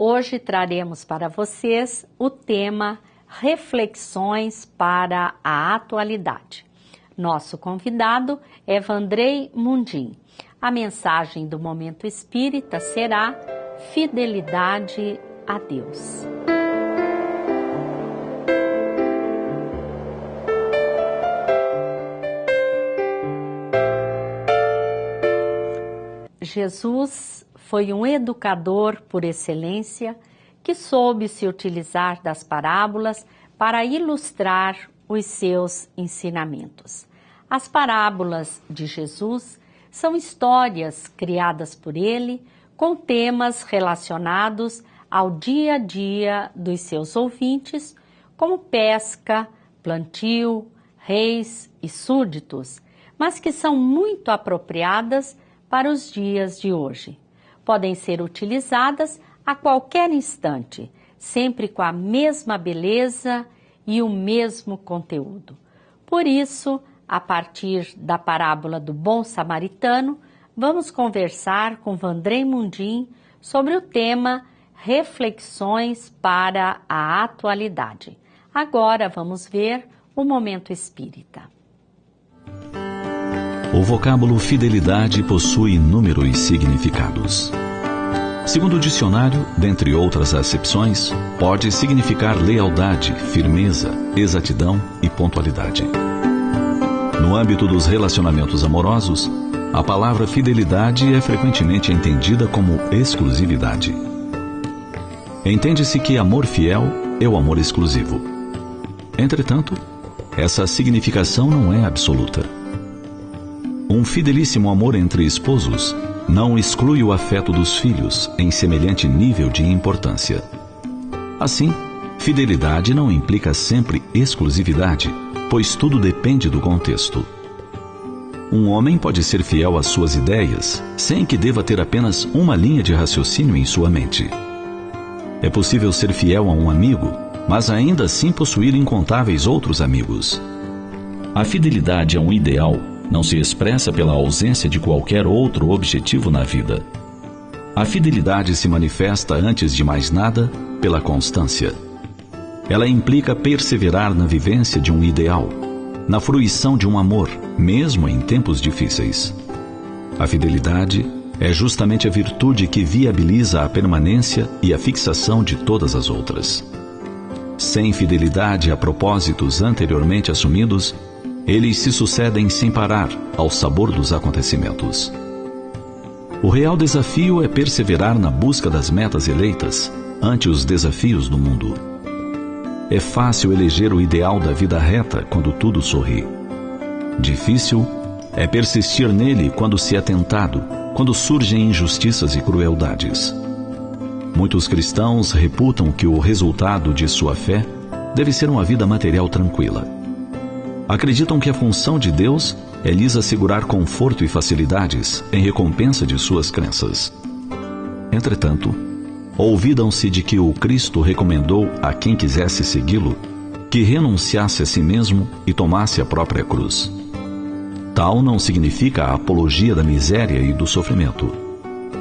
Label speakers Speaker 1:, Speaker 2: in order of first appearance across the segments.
Speaker 1: Hoje traremos para vocês o tema Reflexões para a Atualidade. Nosso convidado é Vandrei Mundim. A mensagem do Momento Espírita será Fidelidade a Deus. Jesus foi um educador por excelência que soube se utilizar das parábolas para ilustrar os seus ensinamentos. As parábolas de Jesus são histórias criadas por ele com temas relacionados ao dia a dia dos seus ouvintes, como pesca, plantio, reis e súditos, mas que são muito apropriadas para os dias de hoje. Podem ser utilizadas a qualquer instante, sempre com a mesma beleza e o mesmo conteúdo. Por isso, a partir da parábola do Bom Samaritano, vamos conversar com Vandrei Mundim sobre o tema Reflexões para a Atualidade. Agora vamos ver o Momento Espírita.
Speaker 2: O vocábulo fidelidade possui inúmeros significados. Segundo o dicionário, dentre outras acepções, pode significar lealdade, firmeza, exatidão e pontualidade. No âmbito dos relacionamentos amorosos, a palavra fidelidade é frequentemente entendida como exclusividade. Entende-se que amor fiel é o amor exclusivo. Entretanto, essa significação não é absoluta. Um fidelíssimo amor entre esposos não exclui o afeto dos filhos em semelhante nível de importância. Assim, fidelidade não implica sempre exclusividade, pois tudo depende do contexto. Um homem pode ser fiel às suas ideias, sem que deva ter apenas uma linha de raciocínio em sua mente. É possível ser fiel a um amigo, mas ainda assim possuir incontáveis outros amigos. A fidelidade a um ideal não se expressa pela ausência de qualquer outro objetivo na vida. A fidelidade se manifesta, antes de mais nada, pela constância. Ela implica perseverar na vivência de um ideal, na fruição de um amor, mesmo em tempos difíceis. A fidelidade é justamente a virtude que viabiliza a permanência e a fixação de todas as outras. Sem fidelidade a propósitos anteriormente assumidos, eles se sucedem sem parar ao sabor dos acontecimentos. O real desafio é perseverar na busca das metas eleitas ante os desafios do mundo. É fácil eleger o ideal da vida reta quando tudo sorri. Difícil é persistir nele quando se é tentado, quando surgem injustiças e crueldades. Muitos cristãos reputam que o resultado de sua fé deve ser uma vida material tranquila. Acreditam que a função de Deus é lhes assegurar conforto e facilidades em recompensa de suas crenças. Entretanto, olvidam-se de que o Cristo recomendou a quem quisesse segui-lo que renunciasse a si mesmo e tomasse a própria cruz. Tal não significa a apologia da miséria e do sofrimento,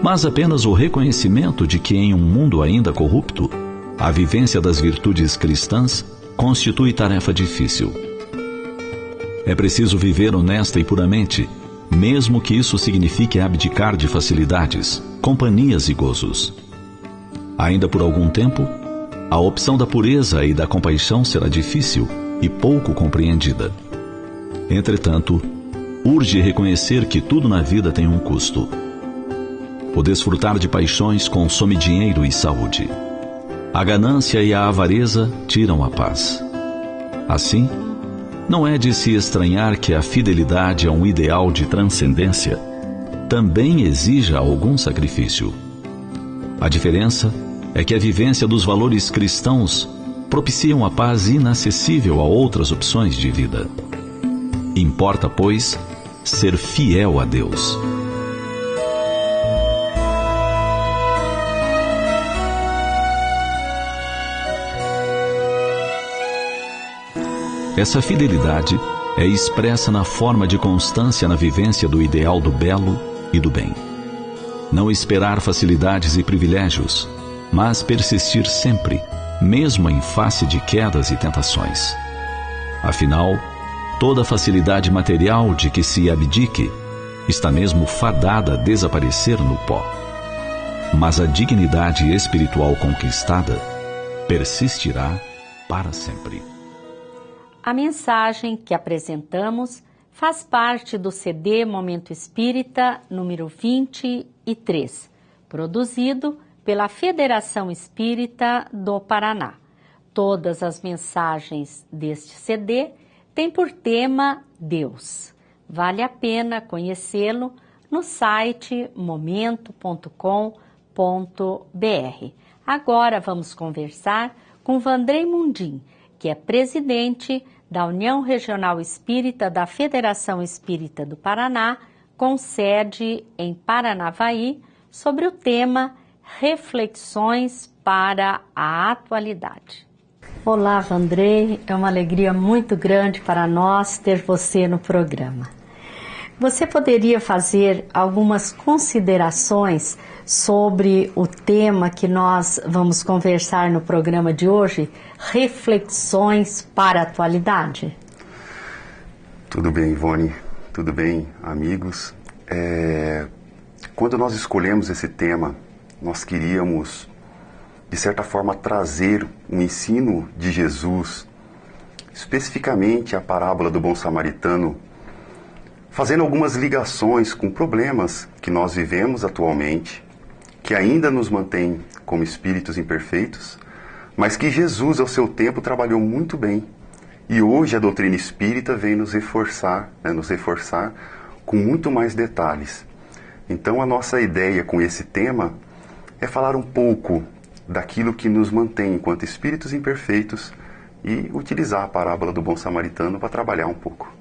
Speaker 2: mas apenas o reconhecimento de que em um mundo ainda corrupto, a vivência das virtudes cristãs constitui tarefa difícil. É preciso viver honesta e puramente, mesmo que isso signifique abdicar de facilidades, companhias e gozos. Ainda por algum tempo, a opção da pureza e da compaixão será difícil e pouco compreendida. Entretanto, urge reconhecer que tudo na vida tem um custo. O desfrutar de paixões consome dinheiro e saúde. A ganância e a avareza tiram a paz. Assim, não é de se estranhar que a fidelidade a um ideal de transcendência também exija algum sacrifício. A diferença é que a vivência dos valores cristãos propiciam a paz inacessível a outras opções de vida. Importa, pois, ser fiel a Deus. Essa fidelidade é expressa na forma de constância na vivência do ideal do belo e do bem. Não esperar facilidades e privilégios, mas persistir sempre, mesmo em face de quedas e tentações. Afinal, toda facilidade material de que se abdique está mesmo fadada a desaparecer no pó. Mas a dignidade espiritual conquistada persistirá para sempre.
Speaker 1: A mensagem que apresentamos faz parte do CD Momento Espírita número 23, produzido pela Federação Espírita do Paraná. Todas as mensagens deste CD têm por tema Deus. Vale a pena conhecê-lo no site momento.com.br. Agora vamos conversar com Vandrei Mundim, que é presidente da União Regional Espírita da Federação Espírita do Paraná, com sede em Paranavaí, sobre o tema Reflexões para a Atualidade. Olá, Vandrei, é uma alegria muito grande para nós ter você no programa. Você poderia fazer algumas considerações sobre o tema que nós vamos conversar no programa de hoje, Reflexões para a Atualidade?
Speaker 3: Tudo bem, Ivone, tudo bem, amigos. Quando nós escolhemos esse tema, nós queríamos, de certa forma, trazer um ensino de Jesus, especificamente a parábola do bom samaritano, fazendo algumas ligações com problemas que nós vivemos atualmente, que ainda nos mantém como espíritos imperfeitos, mas que Jesus, ao seu tempo, trabalhou muito bem. E hoje a doutrina espírita vem nos reforçar com muito mais detalhes. Então a nossa ideia com esse tema é falar um pouco daquilo que nos mantém enquanto espíritos imperfeitos e utilizar a parábola do bom samaritano para trabalhar um pouco.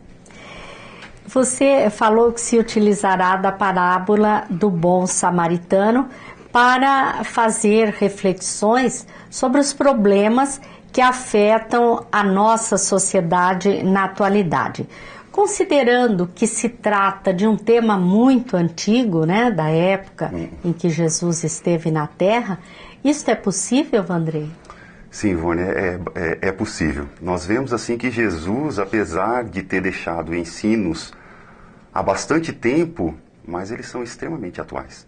Speaker 1: Você falou que se utilizará da parábola do bom samaritano para fazer reflexões sobre os problemas que afetam a nossa sociedade na atualidade. Considerando que se trata de um tema muito antigo, né, da época em que Jesus esteve na Terra, isso é possível, Vandrei?
Speaker 3: Sim, Ivone, é possível. Nós vemos assim que Jesus, apesar de ter deixado ensinos há bastante tempo, mas eles são extremamente atuais.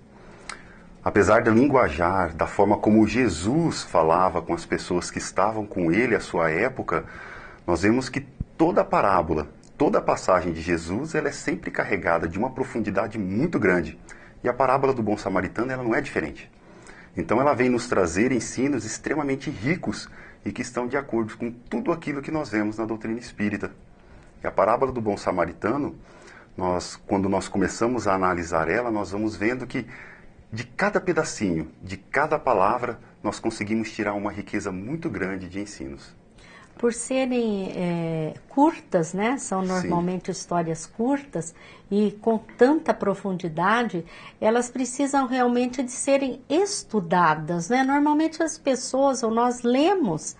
Speaker 3: Apesar do linguajar, da forma como Jesus falava com as pessoas que estavam com ele à sua época, nós vemos que toda a parábola, toda a passagem de Jesus, ela é sempre carregada de uma profundidade muito grande. E a parábola do bom samaritano, ela não é diferente. Então ela vem nos trazer ensinos extremamente ricos e que estão de acordo com tudo aquilo que nós vemos na doutrina espírita. E a parábola do bom samaritano, quando nós começamos a analisar ela, nós vamos vendo que de cada pedacinho, de cada palavra, nós conseguimos tirar uma riqueza muito grande de ensinos.
Speaker 1: Por serem curtas, né? São normalmente Sim. histórias curtas e com tanta profundidade, elas precisam realmente de serem estudadas, né? Normalmente as pessoas, ou nós lemos,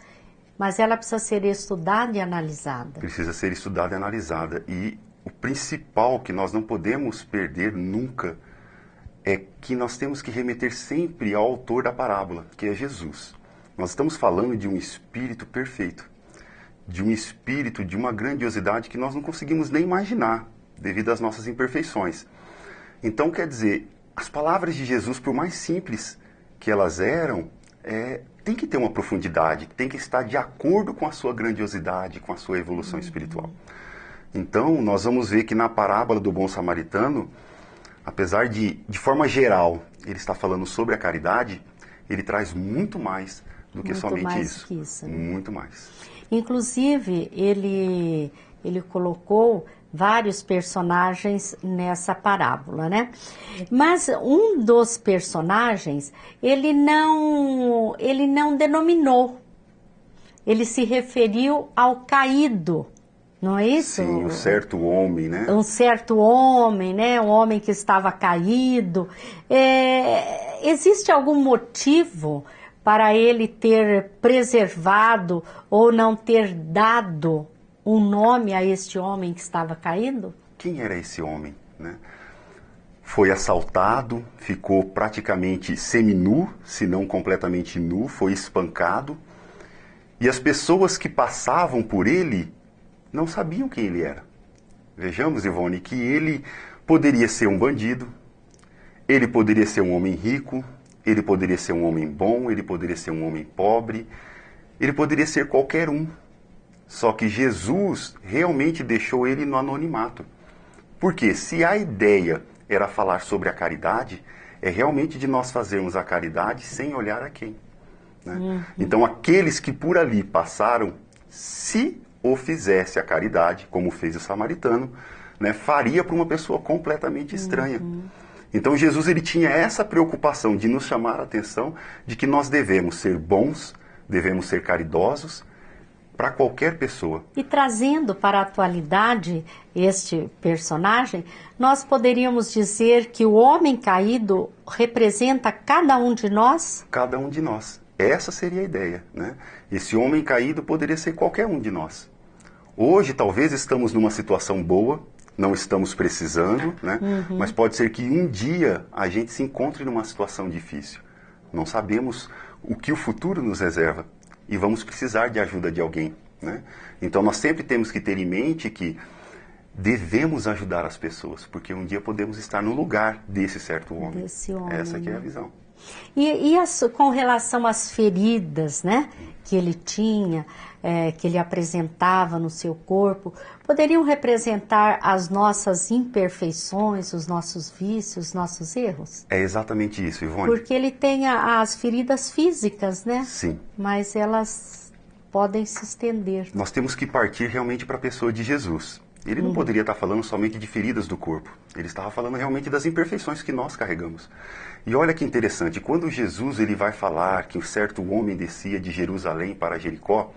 Speaker 1: mas ela precisa ser estudada e analisada.
Speaker 3: Precisa ser estudada e analisada. E o principal que nós não podemos perder nunca é que nós temos que remeter sempre ao autor da parábola, que é Jesus. Nós estamos falando de um espírito perfeito, de um espírito de uma grandiosidade que nós não conseguimos nem imaginar, devido às nossas imperfeições. Então, quer dizer, as palavras de Jesus, por mais simples que elas eram, tem que ter uma profundidade, tem que estar de acordo com a sua grandiosidade, com a sua evolução espiritual. Então, nós vamos ver que na parábola do bom samaritano, apesar de forma geral, ele está falando sobre a caridade, ele traz muito mais do que somente isso.
Speaker 1: Que isso, né?
Speaker 3: Muito mais.
Speaker 1: Inclusive, ele colocou vários personagens nessa parábola, né? Mas um dos personagens, ele não denominou. Ele se referiu ao caído. Não é isso?
Speaker 3: Sim, um certo homem, né?
Speaker 1: Um certo homem, né? Um homem que estava caído. Existe algum motivo para ele ter preservado ou não ter dado um nome a este homem que estava caído?
Speaker 3: Quem era esse homem, né? foi assaltado, ficou praticamente seminu, se não completamente nu, foi espancado. E as pessoas que passavam por ele não sabiam quem ele era. Vejamos, Ivone, que ele poderia ser um bandido, ele poderia ser um homem rico, ele poderia ser um homem bom, ele poderia ser um homem pobre, ele poderia ser qualquer um. Só que Jesus realmente deixou ele no anonimato. Porque se a ideia era falar sobre a caridade, é realmente de nós fazermos a caridade sem olhar a quem. Né? Então aqueles que por ali passaram, se o fizesse a caridade, como fez o samaritano, né, faria para uma pessoa completamente estranha. Então Jesus ele tinha essa preocupação de nos chamar a atenção de que nós devemos ser bons, devemos ser caridosos para qualquer pessoa.
Speaker 1: E trazendo para a atualidade este personagem, nós poderíamos dizer que o homem caído representa cada um de nós?
Speaker 3: Cada um de nós. Essa seria a ideia, né? Esse homem caído poderia ser qualquer um de nós. Hoje, talvez, estamos numa situação boa, não estamos precisando, né? Mas pode ser que um dia a gente se encontre numa situação difícil. Não sabemos o que o futuro nos reserva e vamos precisar de ajuda de alguém, né? Então, nós sempre temos que ter em mente que devemos ajudar as pessoas, porque um dia podemos estar no lugar desse certo homem.
Speaker 1: Desse homem,
Speaker 3: essa que é a visão.
Speaker 1: E com relação às feridas, né, que ele tinha, que ele apresentava no seu corpo, poderiam representar as nossas imperfeições, os nossos vícios, os nossos erros?
Speaker 3: É exatamente isso, Ivone.
Speaker 1: Porque ele tem as feridas físicas, né?
Speaker 3: Sim.
Speaker 1: Mas elas podem se estender.
Speaker 3: Nós temos que partir realmente para a pessoa de Jesus. Ele não poderia estar falando somente de feridas do corpo. Ele estava falando realmente das imperfeições que nós carregamos. E olha que interessante, quando Jesus ele vai falar que um certo homem descia de Jerusalém para Jericó,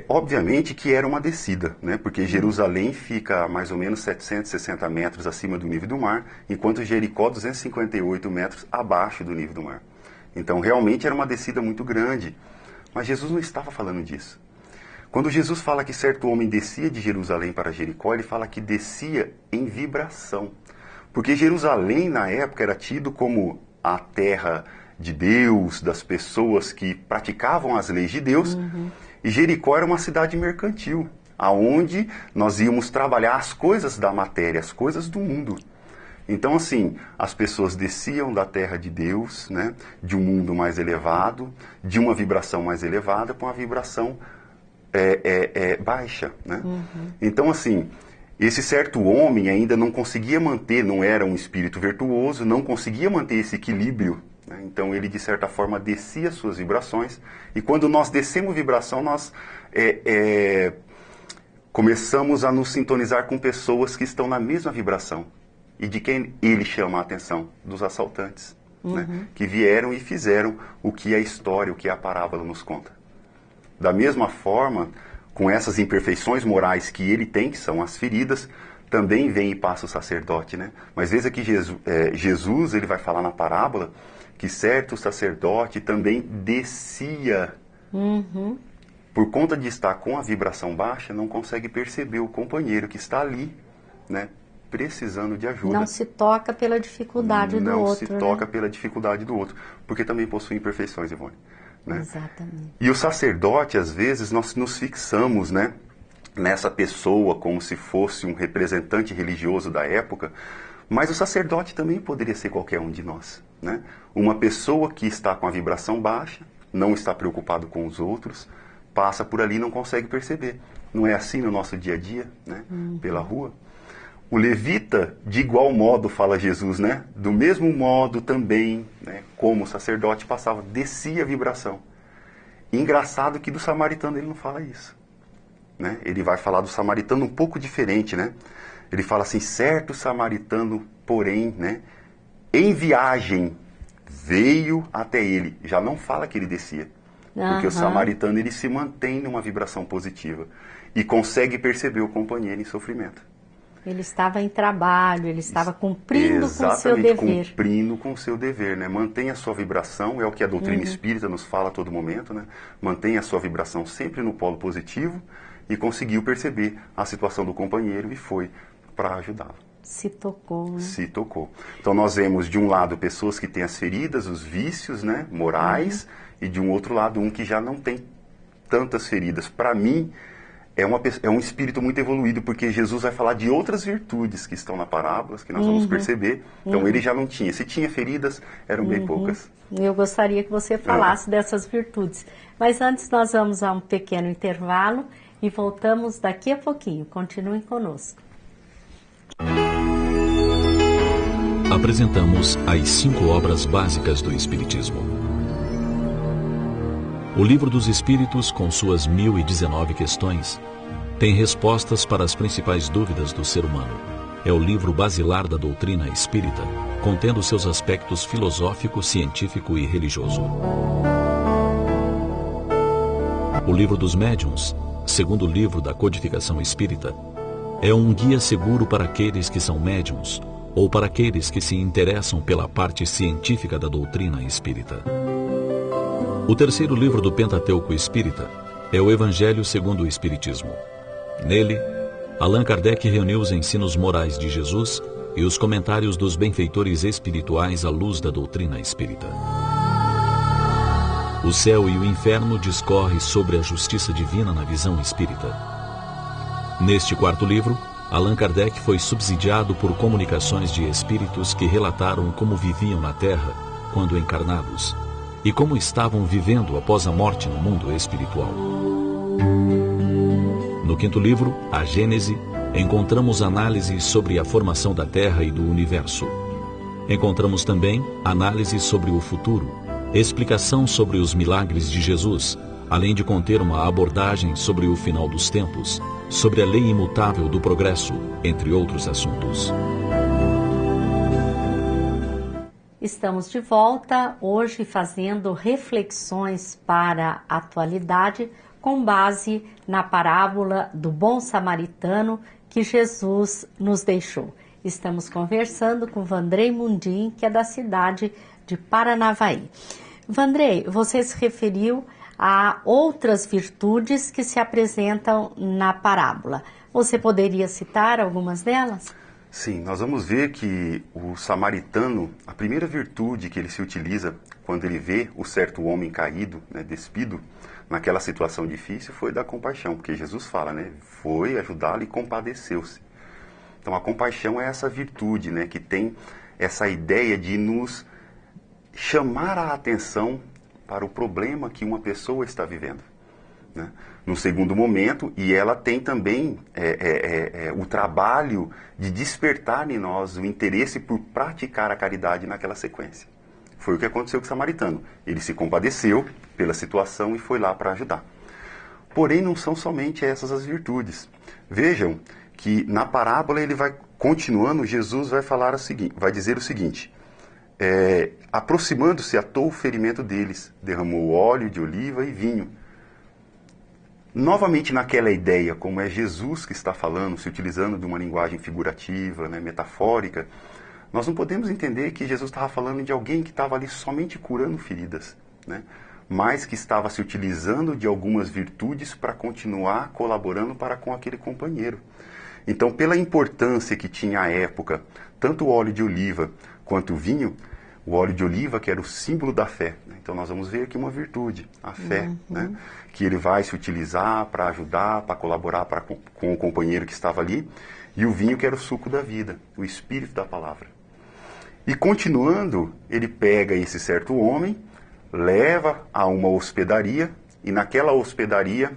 Speaker 3: obviamente que era uma descida, né? Porque Jerusalém fica a mais ou menos 760 metros acima do nível do mar, enquanto Jericó 258 metros abaixo do nível do mar. Então realmente era uma descida muito grande. Mas Jesus não estava falando disso. Quando Jesus fala que certo homem descia de Jerusalém para Jericó, ele fala que descia em vibração. Porque Jerusalém, na época, era tido como a terra de Deus, das pessoas que praticavam as leis de Deus. E Jericó era uma cidade mercantil, aonde nós íamos trabalhar as coisas da matéria, as coisas do mundo. Então, assim, as pessoas desciam da terra de Deus, né, de um mundo mais elevado, de uma vibração mais elevada, para uma vibração baixa, né? Então, assim, esse certo homem ainda não conseguia manter, não era um espírito virtuoso, não conseguia manter esse equilíbrio, né? Então ele, de certa forma, descia as suas vibrações, e quando nós descemos vibração, nós começamos a nos sintonizar com pessoas que estão na mesma vibração. E de quem ele chama a atenção? Dos assaltantes, né? Que vieram e fizeram o que a história, o que a parábola nos conta. Da mesma forma, com essas imperfeições morais que ele tem, que são as feridas, também vem e passa o sacerdote, né? Mas veja que Jesus ele vai falar na parábola que certo sacerdote também descia. Por conta de estar com a vibração baixa, não consegue perceber o companheiro que está ali, né, precisando de ajuda.
Speaker 1: Não se toca pela dificuldade do outro. Não se
Speaker 3: toca pela dificuldade do outro, porque também possui imperfeições, Ivone. Né?
Speaker 1: Exatamente.
Speaker 3: E o sacerdote, às vezes, nós nos fixamos, né, nessa pessoa como se fosse um representante religioso da época, mas o sacerdote também poderia ser qualquer um de nós, né? Uma pessoa que está com a vibração baixa, não está preocupado com os outros, passa por ali e não consegue perceber. Não é assim no nosso dia a dia, né? Pela rua? O levita, de igual modo, fala Jesus, né? Do mesmo modo também, né, como o sacerdote passava, descia a vibração. E engraçado que do samaritano ele não fala isso, né? Ele vai falar do samaritano um pouco diferente, né? Ele fala assim, certo samaritano, porém, né, em viagem, veio até ele. Já não fala que ele descia. Porque o samaritano ele se mantém numa vibração positiva e consegue perceber o companheiro em sofrimento.
Speaker 1: Ele estava em trabalho, ele estava cumprindo com o seu dever.
Speaker 3: Exatamente, cumprindo com o seu dever, né? Mantenha a sua vibração, é o que a doutrina espírita nos fala a todo momento, né? Mantenha a sua vibração sempre no polo positivo e conseguiu perceber a situação do companheiro e foi para ajudá-lo.
Speaker 1: Se tocou, né?
Speaker 3: Se tocou. Então nós vemos de um lado pessoas que têm as feridas, os vícios, né, morais, e de um outro lado um que já não tem tantas feridas. Para mim, é um espírito muito evoluído, porque Jesus vai falar de outras virtudes que estão na parábola, que nós vamos perceber. Então ele já não tinha. Se tinha feridas, eram bem poucas.
Speaker 1: Eu gostaria que você falasse dessas virtudes. Mas antes nós vamos a um pequeno intervalo e voltamos daqui a pouquinho. Continuem conosco.
Speaker 2: Apresentamos as 5 obras básicas do Espiritismo. O Livro dos Espíritos, com suas 1019 questões, tem respostas para as principais dúvidas do ser humano. É o livro basilar da doutrina espírita, contendo seus aspectos filosófico, científico e religioso. O Livro dos Médiuns, segundo livro da codificação espírita, é um guia seguro para aqueles que são médiuns ou para aqueles que se interessam pela parte científica da doutrina espírita. O terceiro livro do Pentateuco Espírita é o Evangelho segundo o Espiritismo. Nele, Allan Kardec reuniu os ensinos morais de Jesus e os comentários dos benfeitores espirituais à luz da doutrina espírita. O céu e o inferno discorre sobre a justiça divina na visão espírita. Neste quarto livro, Allan Kardec foi subsidiado por comunicações de espíritos que relataram como viviam na Terra quando encarnados e como estavam vivendo após a morte no mundo espiritual. No quinto livro, A Gênese, encontramos análises sobre a formação da Terra e do Universo. Encontramos também análises sobre o futuro, explicação sobre os milagres de Jesus, além de conter uma abordagem sobre o final dos tempos, sobre a lei imutável do progresso, entre outros assuntos.
Speaker 1: Estamos de volta, hoje fazendo reflexões para a atualidade, com base na parábola do bom samaritano que Jesus nos deixou. Estamos conversando com Vandrei Mundim, que é da cidade de Paranavaí. Vandrei, você se referiu a outras virtudes que se apresentam na parábola. Você poderia citar algumas delas?
Speaker 3: Sim, nós vamos ver que o samaritano, a primeira virtude que ele se utiliza quando ele vê o certo homem caído, né, despido, naquela situação difícil, foi da compaixão, porque Jesus fala, né, foi ajudá-lo e compadeceu-se. Então a compaixão é essa virtude, né, que tem essa ideia de nos chamar a atenção para o problema que uma pessoa está vivendo, né? No segundo momento, e ela tem também o trabalho de despertar em nós o interesse por praticar a caridade naquela sequência. Foi o que aconteceu com o samaritano. Ele se compadeceu pela situação e foi lá para ajudar. Porém, não são somente essas as virtudes. Vejam que na parábola ele vai continuando, Jesus vai falar vai dizer o seguinte: aproximando-se, atou o ferimento deles, derramou óleo de oliva e vinho. Novamente naquela ideia, como é Jesus que está falando, se utilizando de uma linguagem figurativa, né, metafórica, nós não podemos entender que Jesus estava falando de alguém que estava ali somente curando feridas, né, mas que estava se utilizando de algumas virtudes para continuar colaborando para com aquele companheiro. Então, pela importância que tinha à época, tanto o óleo de oliva quanto o vinho, o óleo de oliva, que era o símbolo da fé. Então nós vamos ver aqui uma virtude, a fé, né? Que ele vai se utilizar para ajudar, para colaborar com o companheiro que estava ali. E o vinho, que era o suco da vida, o espírito da palavra. E continuando, ele pega esse certo homem, leva a uma hospedaria, e naquela hospedaria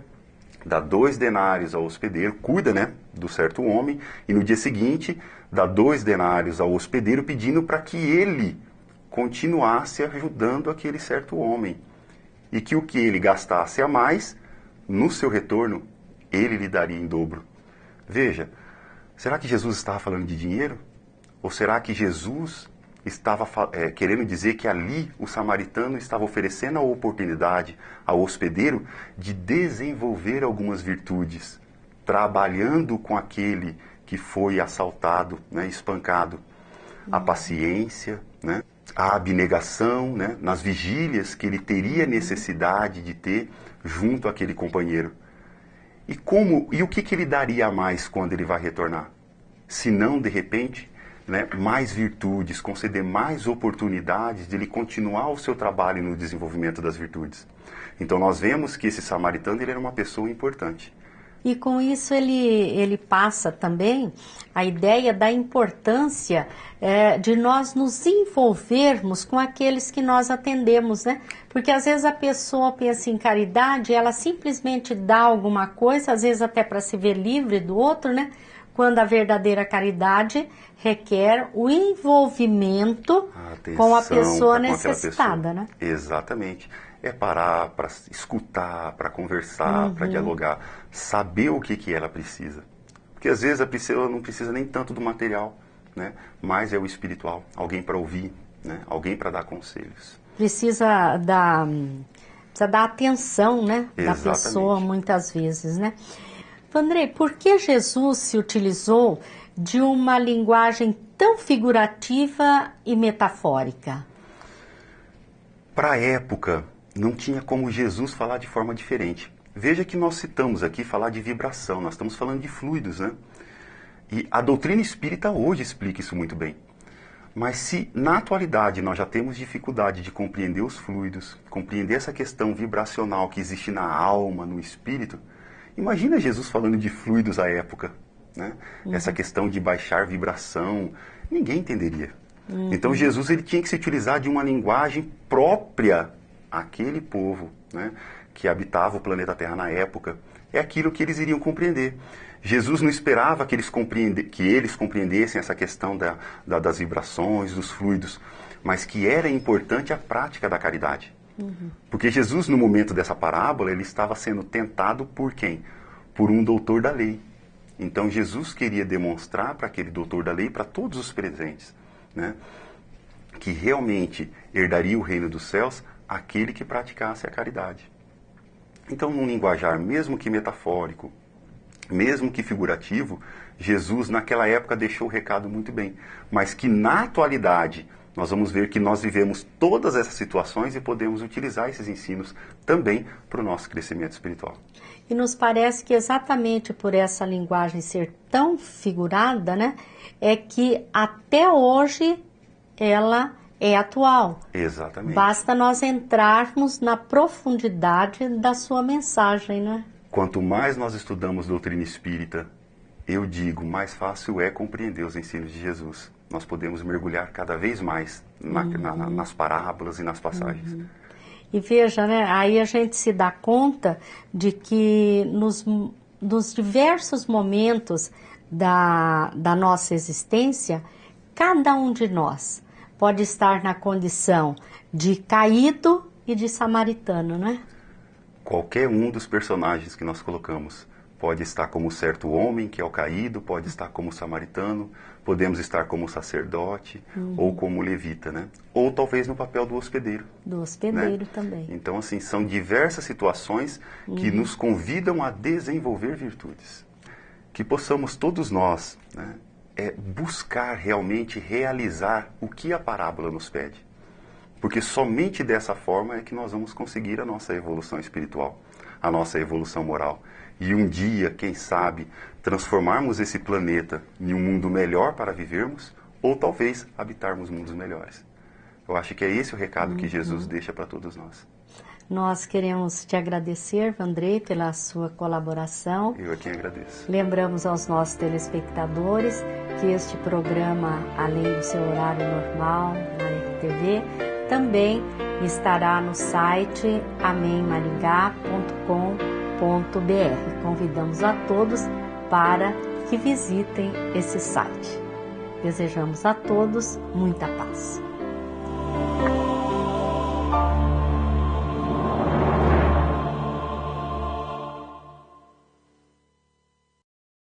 Speaker 3: dá 2 denários ao hospedeiro, cuida, né, do certo homem, e no dia seguinte dá 2 denários ao hospedeiro, pedindo para que ele continuasse ajudando aquele certo homem, e que o que ele gastasse a mais, no seu retorno, ele lhe daria em dobro. Veja, será que Jesus estava falando de dinheiro? Ou será que Jesus estava querendo dizer que ali o samaritano estava oferecendo a oportunidade ao hospedeiro de desenvolver algumas virtudes, trabalhando com aquele que foi assaltado, né, espancado, a paciência, né, a abnegação, né, nas vigílias que ele teria necessidade de ter junto àquele companheiro. E o que ele daria a mais quando ele vai retornar? se não, de repente, né, mais virtudes, conceder mais oportunidades de ele continuar o seu trabalho no desenvolvimento das virtudes. Então nós vemos que esse samaritano ele era uma pessoa importante.
Speaker 1: E com isso ele passa também a ideia da importância de nós nos envolvermos com aqueles que nós atendemos, né? Porque às vezes a pessoa pensa em caridade, ela simplesmente dá alguma coisa, às vezes até para se ver livre do outro, né? Quando a verdadeira caridade requer o envolvimento com a pessoa necessitada, né?
Speaker 3: Exatamente. É parar para escutar, para conversar, para dialogar, saber o que ela precisa. Porque às vezes a pessoa não precisa nem tanto do material, né? Mas é o espiritual, alguém para ouvir, né? Alguém para dar conselhos.
Speaker 1: Precisa dar atenção, né?
Speaker 3: Exatamente.
Speaker 1: Da pessoa muitas vezes, né? Vandrei, por que Jesus se utilizou de uma linguagem tão figurativa e metafórica?
Speaker 3: Para a época, não tinha como Jesus falar de forma diferente. Veja que nós citamos aqui falar de vibração, nós estamos falando de fluidos, né? E a doutrina espírita hoje explica isso muito bem. Mas se na atualidade nós já temos dificuldade de compreender os fluidos, compreender essa questão vibracional que existe na alma, no espírito, imagina Jesus falando de fluidos à época, né? Essa questão de baixar vibração, ninguém entenderia. Então Jesus ele tinha que se utilizar de uma linguagem própria àquele povo, né, que habitava o planeta Terra na época. É aquilo que eles iriam compreender. Jesus não esperava que eles compreendessem essa questão das vibrações, dos fluidos, mas que era importante a prática da caridade. Porque Jesus, no momento dessa parábola, ele estava sendo tentado por quem? Por um doutor da lei. Então Jesus queria demonstrar para aquele doutor da lei, para todos os presentes, né, que realmente herdaria o reino dos céus aquele que praticasse a caridade. Então, num linguajar mesmo que metafórico, mesmo que figurativo, Jesus naquela época deixou o recado muito bem, mas que na atualidade nós vamos ver que nós vivemos todas essas situações e podemos utilizar esses ensinos também para o nosso crescimento espiritual.
Speaker 1: E nos parece que exatamente por essa linguagem ser tão figurada, né, é que até hoje ela é atual.
Speaker 3: Exatamente.
Speaker 1: Basta nós entrarmos na profundidade da sua mensagem, né?
Speaker 3: Quanto mais nós estudamos doutrina espírita, eu digo, mais fácil é compreender os ensinos de Jesus. Nós podemos mergulhar cada vez mais nas parábolas e nas passagens.
Speaker 1: E veja, né, aí a gente se dá conta de que nos diversos momentos da nossa existência, cada um de nós pode estar na condição de caído e de samaritano, né?
Speaker 3: Qualquer um dos personagens que nós colocamos pode estar como certo homem, que é o caído, pode estar como samaritano, podemos estar como sacerdote ou como levita, né? Ou talvez no papel do hospedeiro. Do hospedeiro, né?
Speaker 1: Também.
Speaker 3: Então, assim, são diversas situações que nos convidam a desenvolver virtudes. Que possamos todos nós, né, buscar realmente realizar o que a parábola nos pede. Porque somente dessa forma é que nós vamos conseguir a nossa evolução espiritual, a nossa evolução moral. E um dia, quem sabe, transformarmos esse planeta em um mundo melhor para vivermos, ou talvez habitarmos mundos melhores. Eu acho que é esse o recado que Jesus deixa para todos nós.
Speaker 1: Nós queremos te agradecer, Vandrei, pela sua colaboração.
Speaker 3: Eu é quem agradeço.
Speaker 1: Lembramos aos nossos telespectadores que este programa, além do seu horário normal na RTV, também estará no site amemmaringá.com.br. Convidamos a todos para que visitem esse site. Desejamos a todos muita paz.